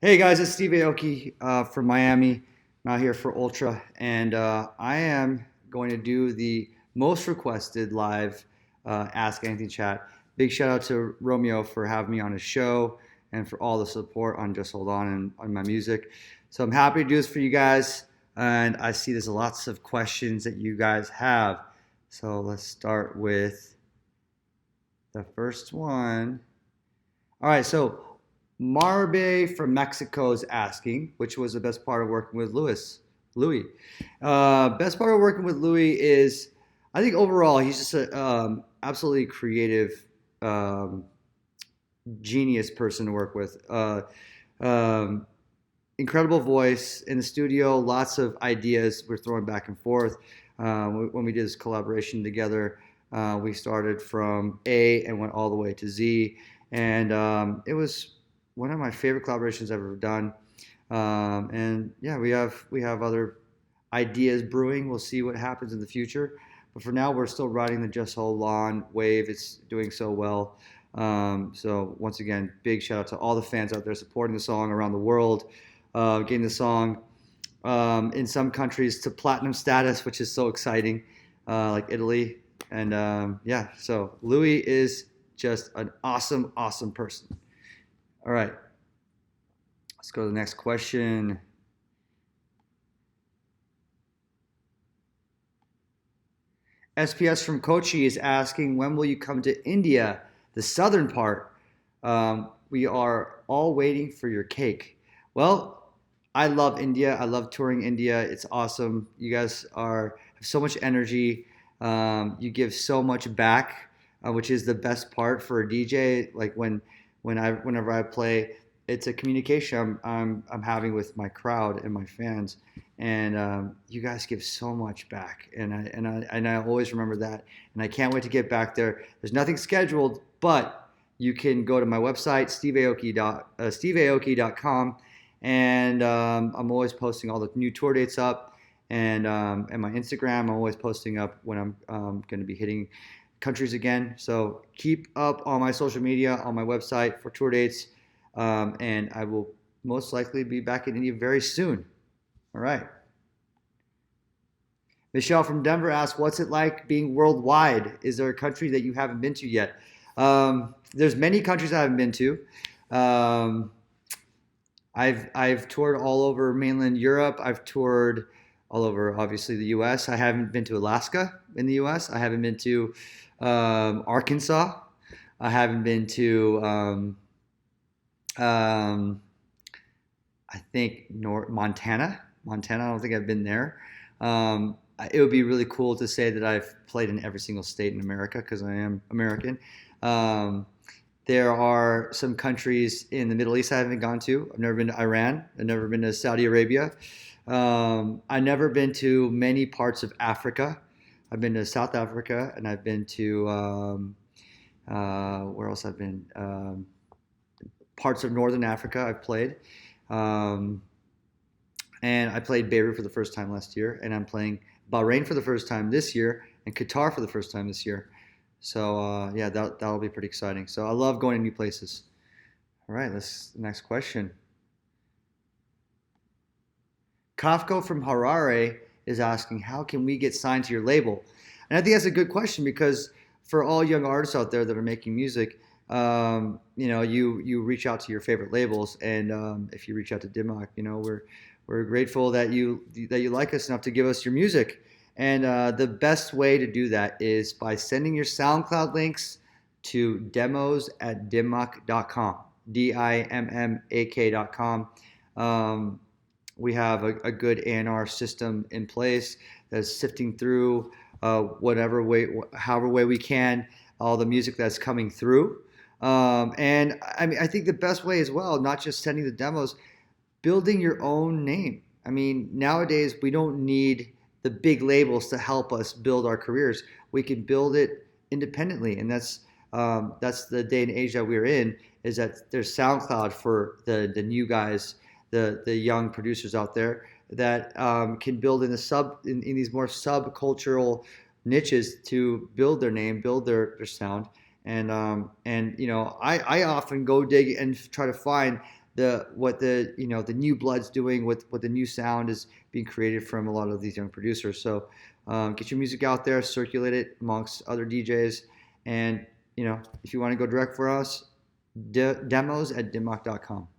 Hey guys, it's Steve Aoki from Miami. I'm out here for Ultra, and I am going to do the most requested live Ask Anything chat. Big shout out to Romeo for having me on his show and for all the support on Just Hold On and on my music. So I'm happy to do this for you guys, and I see there's lots of questions that you guys have. So let's start with the first one. All right, so Marbe from Mexico is asking, which was the best part of working with Louis. Best part of working with Louis is, I think overall he's just a absolutely creative, um, genius person to work with. Um, Incredible voice in the studio, lots of ideas we're throwing back and forth. When we did this collaboration together, we started from A and went all the way to Z, and it was one of my favorite collaborations I've ever done. And yeah, we have other ideas brewing. We'll see what happens in the future. But for now, we're still riding the Just Hold On wave. It's doing so well. So once again, big shout out to all the fans out there supporting the song around the world, getting the song in some countries to platinum status, which is so exciting, like Italy. And yeah, so Louis is just an awesome, awesome person. All right, let's go to the next question. SPS from Kochi is asking, when will you come to India, the southern part? We are all waiting for your cake. Well, I love India. I love touring India. It's awesome. You guys have so much energy. You give so much back, which is the best part for a DJ. Like whenever I play, it's a communication I'm having with my crowd and my fans, and you guys give so much back, and I always remember that, and I can't wait to get back there. There's nothing scheduled, but you can go to my website steveaoki.com, and I'm always posting all the new tour dates up, and my Instagram I'm always posting up when I'm going to be hitting countries again. So keep up on my social media, on my website for tour dates, and I will most likely be back in India very soon. All right. Michelle from Denver asks, "What's it like being worldwide? Is there a country that you haven't been to yet?" There's many countries I haven't been to. Um, I've toured all over mainland Europe. I've toured all over, obviously, the U.S. I haven't been to Alaska in the U.S. I haven't been to Arkansas. I haven't been to um, I think Montana. Montana. I don't think I've been there. It would be really cool to say that I've played in every single state in America because I am American. Um, there are some countries in the Middle East I haven't gone to. I've never been to Iran. I've never been to Saudi Arabia. I've never been to many parts of Africa. I've been to South Africa, and I've been to where else I've been? Parts of Northern Africa I've played. Um, and I played Beirut for the first time last year, and I'm playing Bahrain for the first time this year, and Qatar for the first time this year. So yeah, that'll be pretty exciting. So I love going to new places. All right, let's next question. Kafko from Harare is asking, how can we get signed to your label? And I think that's a good question because for all young artists out there that are making music, you reach out to your favorite labels, and if you reach out to Dimmock, we're grateful that you like us enough to give us your music. And the best way to do that is by sending your SoundCloud links to demos@dimmak.com, dimmak.com. We have a good A&R system in place that's sifting through however way we can, all the music that's coming through. And I mean, I think the best way as well, not just sending the demos, building your own name. I mean, nowadays we don't need the big labels to help us build our careers. We can build it independently, and that's the day and age that we're in. Is that there's SoundCloud for the new guys, the young producers out there that can build in these more subcultural niches to build their name, build their sound, and I often go dig and try to find the what the the new blood's doing, what the new sound is being created from a lot of these young producers. So get your music out there, circulate it amongst other DJs, and if you want to go direct for us, demos@dimmock.com.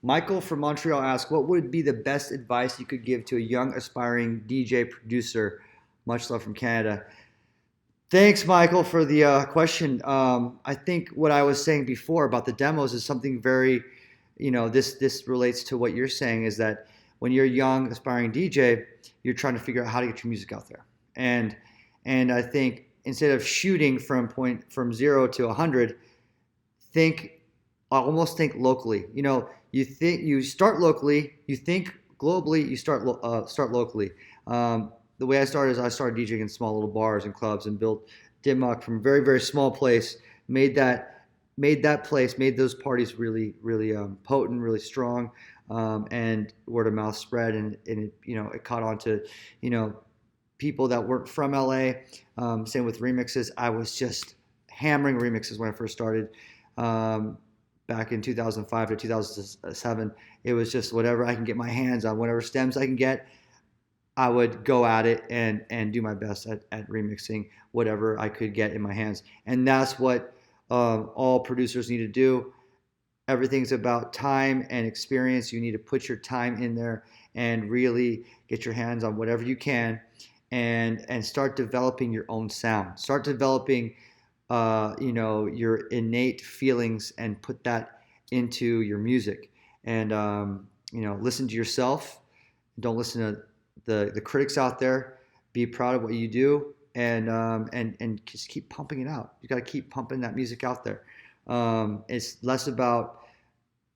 Michael from Montreal asks, what would be the best advice you could give to a young aspiring DJ producer? Much love from Canada. Thanks, Michael, for the question. I think what I was saying before about the demos is something very, this relates to what you're saying, is that when you're a young aspiring DJ, you're trying to figure out how to get your music out there. And I think instead of shooting from 0 to 100, almost think locally. You start locally, you think globally, you start locally. The way I started is I started DJing in small little bars and clubs and built Dimmock from a very, very small place, made those parties really, really potent, really strong, and word of mouth spread, and it caught on to people that weren't from LA. Same with remixes. I was just hammering remixes when I first started. Back in 2005 to 2007, it was just whatever I can get my hands on, whatever stems I can get, I would go at it and do my best at remixing whatever I could get in my hands. And that's what all producers need to do. Everything's about time and experience. You need to put your time in there and really get your hands on whatever you can, and start developing your own sound. Start developing your innate feelings and put that into your music. And listen to yourself. Don't listen to the critics out there. Be proud of what you do, and just keep pumping it out. You got to keep pumping that music out there. It's less about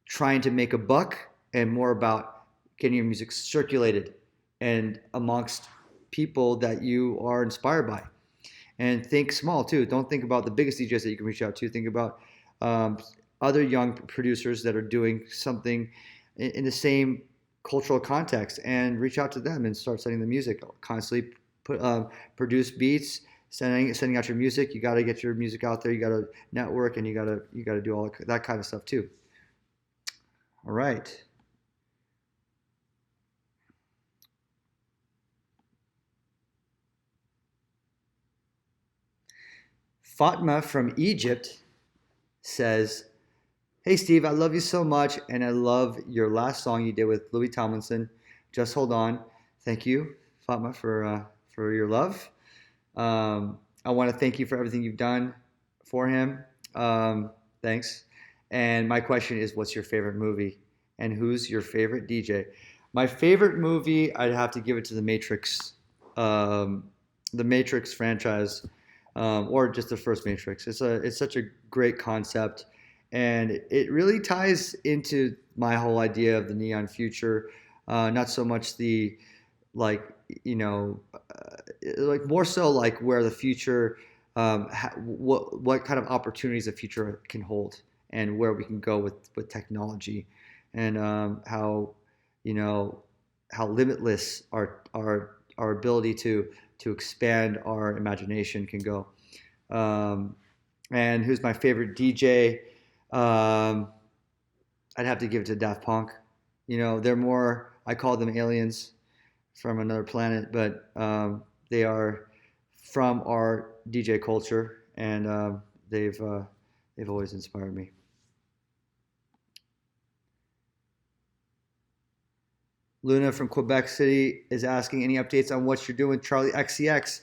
trying to make a buck and more about getting your music circulated and amongst people that you are inspired by. And think small too. Don't think about the biggest DJs that you can reach out to. Think about other young producers that are doing something in the same cultural context, and reach out to them and start sending the music. Constantly produce beats, sending out your music. You got to get your music out there. You got to network, and you got to do all that kind of stuff too. All right. Fatma from Egypt says, hey Steve, I love you so much, and I love your last song you did with Louis Tomlinson, Just Hold On. Thank you, Fatma, for your love. I want to thank you for everything you've done for him. Thanks. And my question is, what's your favorite movie, and who's your favorite DJ? My favorite movie, I'd have to give it to The Matrix franchise. Or just the first Matrix. It's such a great concept, and it really ties into my whole idea of the neon future. Not so much the like more so like where the future, what kind of opportunities the future can hold, and where we can go with technology, and how limitless our ability to expand our imagination can go. And who's my favorite DJ? I'd have to give it to Daft Punk. They're more, I call them aliens from another planet, but they are from our DJ culture, and they've always inspired me. Luna from Quebec City is asking, any updates on what you're doing with Charli XCX?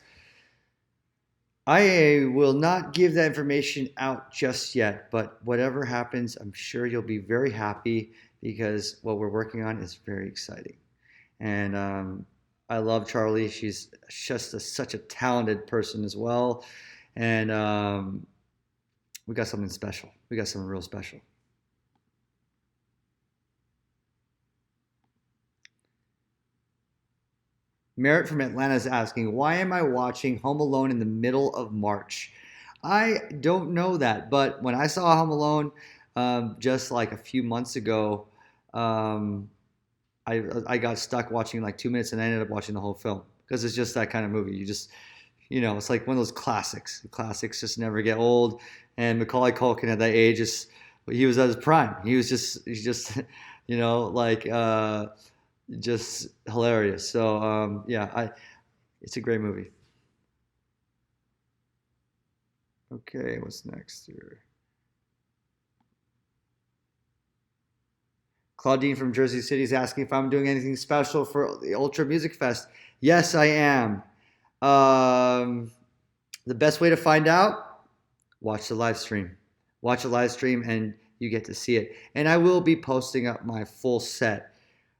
I will not give that information out just yet, but whatever happens, I'm sure you'll be very happy, because what we're working on is very exciting. And I love Charli. She's just such a talented person as well. And we got something special. We got something real special. Merritt from Atlanta is asking, why am I watching Home Alone in the middle of March? I don't know that, but when I saw Home Alone just like a few months ago, I got stuck watching like 2 minutes, and I ended up watching the whole film, because it's just that kind of movie. it's like one of those classics. The classics just never get old. And Macaulay Culkin at that age he was at his prime. He's just, like just hilarious. So yeah, it's a great movie. Okay, what's next here? Claudine from Jersey City is asking if I'm doing anything special for the Ultra Music Fest. Yes, I am. Um, the best way to find out, watch the live stream. Watch the live stream and you get to see it. And I will be posting up my full set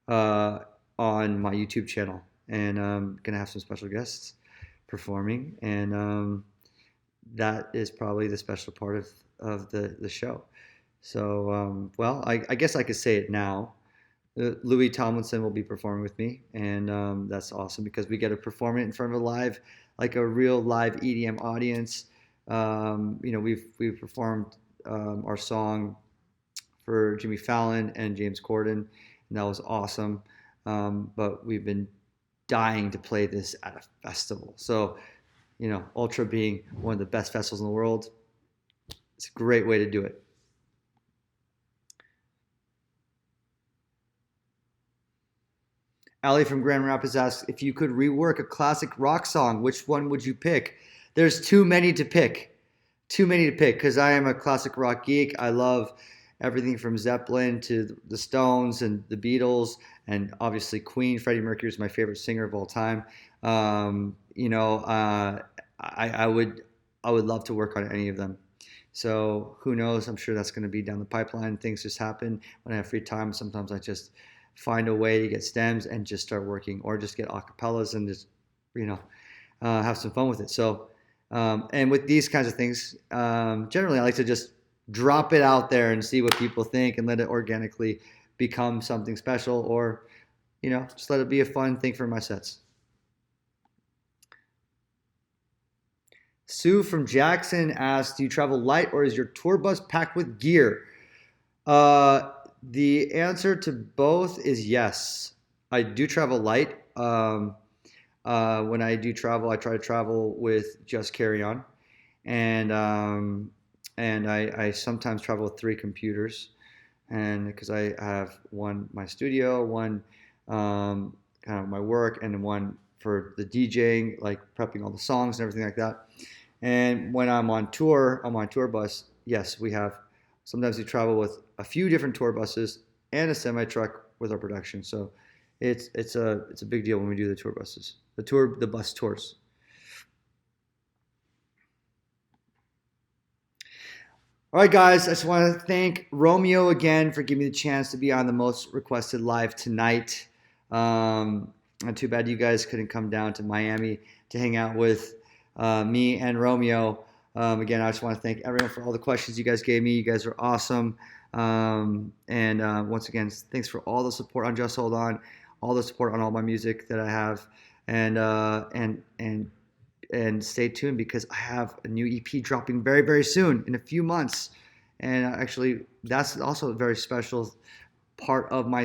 uh, on my YouTube channel. And I'm going to have some special guests performing. And that is probably the special part of the show. So, well, I guess I could say it now. Louis Tomlinson will be performing with me, and that's awesome because we get to perform it in front of like a real live EDM audience. We've performed our song for Jimmy Fallon and James Corden, and that was awesome. But we've been dying to play this at a festival. So, Ultra being one of the best festivals in the world, it's a great way to do it. Ali from Grand Rapids asks, if you could rework a classic rock song, which one would you pick? There's too many to pick. Too many to pick because I am a classic rock geek. I love everything from Zeppelin to the Stones and the Beatles and obviously Queen. Freddie Mercury is my favorite singer of all time. I would love to work on any of them. So who knows? I'm sure that's going to be down the pipeline. Things just happen when I have free time. Sometimes I just find a way to get stems and just start working, or just get acapellas and just have some fun with it. So and with these kinds of things, generally I like to just drop it out there and see what people think and let it organically become something special, or just let it be a fun thing for my sets. Sue from Jackson asks, do you travel light or is your tour bus packed with gear? The answer to both is yes. I do travel light. When I do travel, I try to travel with just carry-on, and I sometimes travel with 3 computers, and because I have one my studio, one kind of my work, and one for the DJing, like prepping all the songs and everything like that. And when I'm on tour, on my tour bus, yes, sometimes we travel with a few different tour buses and a semi truck with our production. So it's a big deal when we do the tour buses, the bus tours. All right, guys, I just want to thank Romeo again for giving me the chance to be on the most requested live tonight. Too bad you guys couldn't come down to Miami to hang out with me and Romeo. Again, I just want to thank everyone for all the questions you guys gave me. You guys are awesome. Once again, thanks for all the support on Just Hold On, all the support on all my music that I have, and stay tuned because I have a new EP dropping very, very soon in a few months, and actually that's also a very special part of my